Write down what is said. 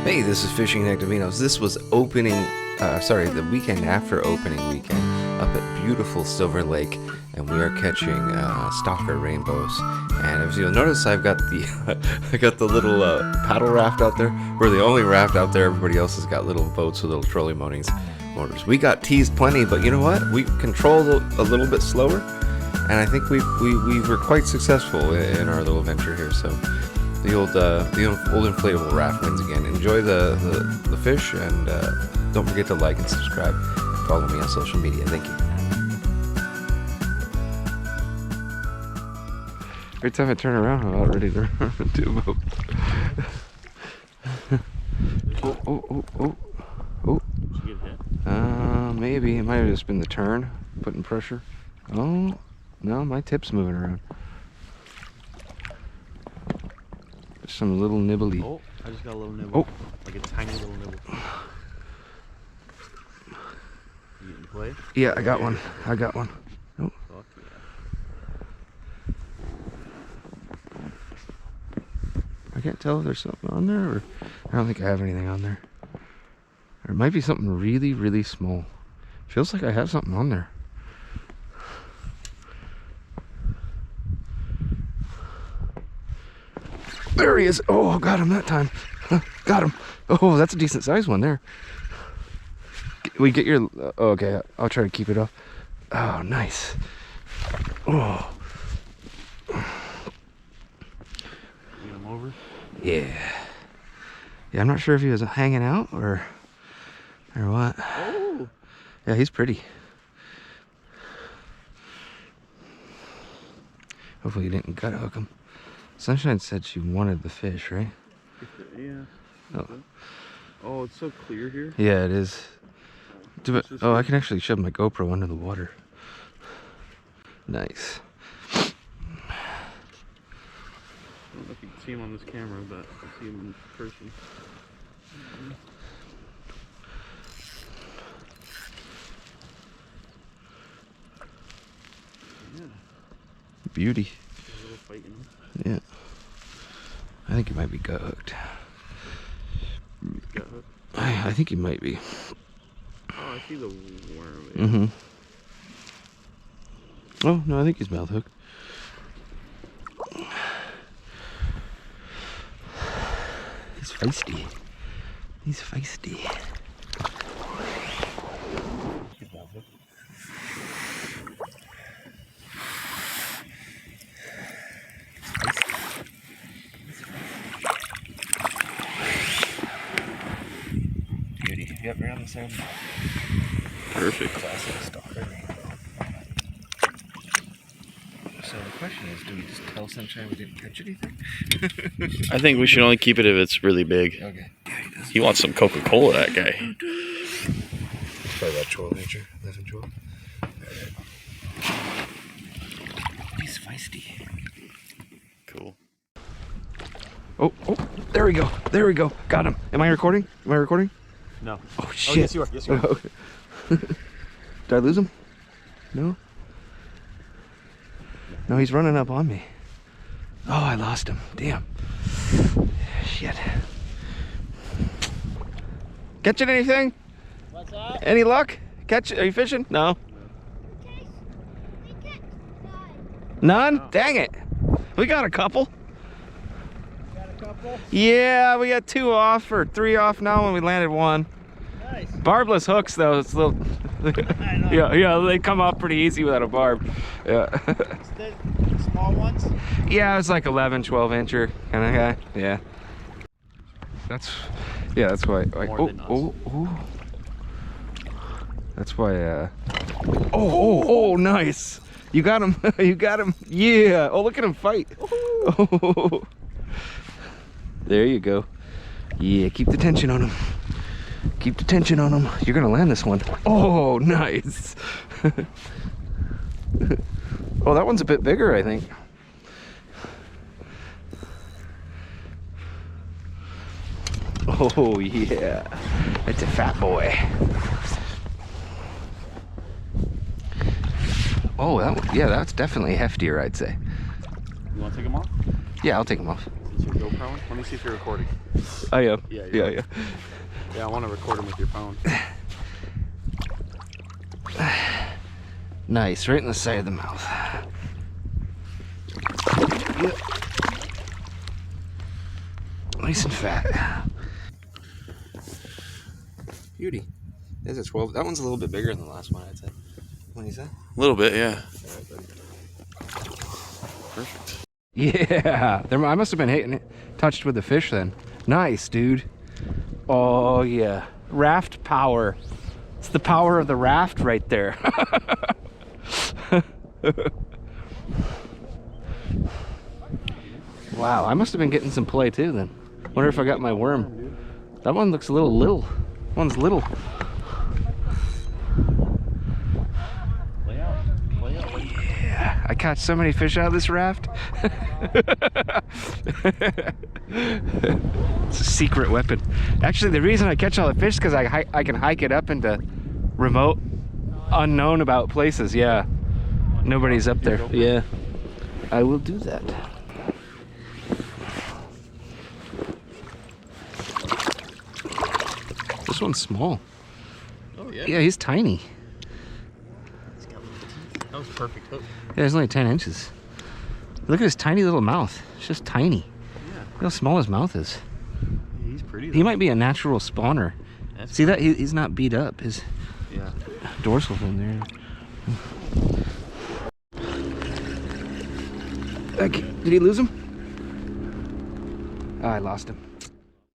Hey, this is Fishing at Divinos. This was the weekend after opening weekend up at beautiful Silver Lake, and we are catching Stalker rainbows. And as you'll notice, I've got the little paddle raft out there. We're the only raft out there. Everybody else has got little boats with little trolley motors. We got teased plenty, but you know what? We controlled a little bit slower, and I think we were quite successful in our little venture here. So. The old inflatable raft wins again. Enjoy the fish, and don't forget to like and subscribe. Follow me on social media. Thank you. Every time I turn around, I'm about ready to run into a boat. Oh. Did you get hit? Maybe. It might have just been the turn, putting pressure. Oh, no, my tip's moving around. Some little nibbly. Oh, I just got a little nibble. Oh. Like a tiny little nibble. You can play? Yeah, I got one. Oh. Fuck yeah. I can't tell if there's something on there, or I don't think I have anything on there. Or it might be something really, really small. Feels like I have something on there. There he is. Oh, got him that time. Got him. Oh, that's a decent sized one there. We get your... okay, I'll try to keep it off. Oh, nice. Oh. You get him over? Yeah. Yeah, I'm not sure if he was hanging out or what. Oh! Yeah, he's pretty. Hopefully you didn't gut hook him. Sunshine said she wanted the fish, right? Yeah. Oh. Oh, it's so clear here. Yeah, it is. Oh, I can actually shove my GoPro under the water. Nice. I don't know if you can see him on this camera, but I see him in person. Yeah. Beauty. A little fight in him. Yeah. I think he might be gut hooked. Gut hook? I think he might be. Oh, I see the worm. Mm-hmm. Oh, no, I think he's mouth hooked. He's feisty. He's feisty. He's mouth hooked. Beauty. Yep, right on the same. Perfect. Classic Stalker. So the question is, do we just tell Sunshine we didn't catch anything? I think we should only keep it if it's really big. Okay. Yeah, he does. He wants some Coca-Cola, that guy. It's probably about 12 incher, 11, 12. He's feisty. Cool. Oh, there we go. Got him. Am I recording? No. Oh, shit. Oh, yes, you are. Yes, you are. Okay. Did I lose him? No? No, he's running up on me. Oh, I lost him. Damn. Shit. Catching anything? What's that? Any luck? Are you fishing? No. None? No. Dang it. We got a couple. Got a couple? Yeah, we got 2 off or 3 off now, and we landed 1. Nice. Barbless hooks though, it's a little I know. yeah, they come off pretty easy without a barb. Yeah. It's the small ones? Yeah, it's like 11, 12 incher kind of guy. Yeah. That's why. More than us. That's why. Oh, nice. You got him. You got him. Yeah. Oh, look at him fight. Oh. There you go. Yeah, keep the tension on him. Keep the tension on him. You're gonna land this one. Oh, nice. Oh, that one's a bit bigger, I think. Oh, yeah. It's a fat boy. Oh, that one, yeah, that's definitely heftier, I'd say. You want to take him off? Yeah, I'll take him off. Since GoPro? Let me see if you're recording. I am. Yeah, Yeah. Yeah, I want to record him with your phone. Nice, right in the side of the mouth. Yep. Nice and fat. Beauty. There's a 12. That one's a little bit bigger than the last one, I'd say. What do you say? A little bit, yeah. Perfect. Yeah, I must have been hitting it, touched with the fish then. Nice, dude. Oh yeah, raft power. It's the power of the raft right there. Wow, I must have been getting some play too then. Wonder if I got my worm. That one looks a little. One's little. Yeah, I caught so many fish out of this raft. It's a secret weapon. Actually, the reason I catch all the fish is because I can hike it up into remote, unknown about places. Yeah, nobody's up there. Yeah, I will do that. This one's small. Oh, yeah? Yeah, he's tiny. That was perfect hook. Yeah, he's only 10 inches. Look at his tiny little mouth. It's just tiny. Yeah. Look how small his mouth is. Yeah, he's pretty. He might be a natural spawner. That's See that? He's not beat up. His yeah. dorsal fin there. Did he lose him? Oh, I lost him.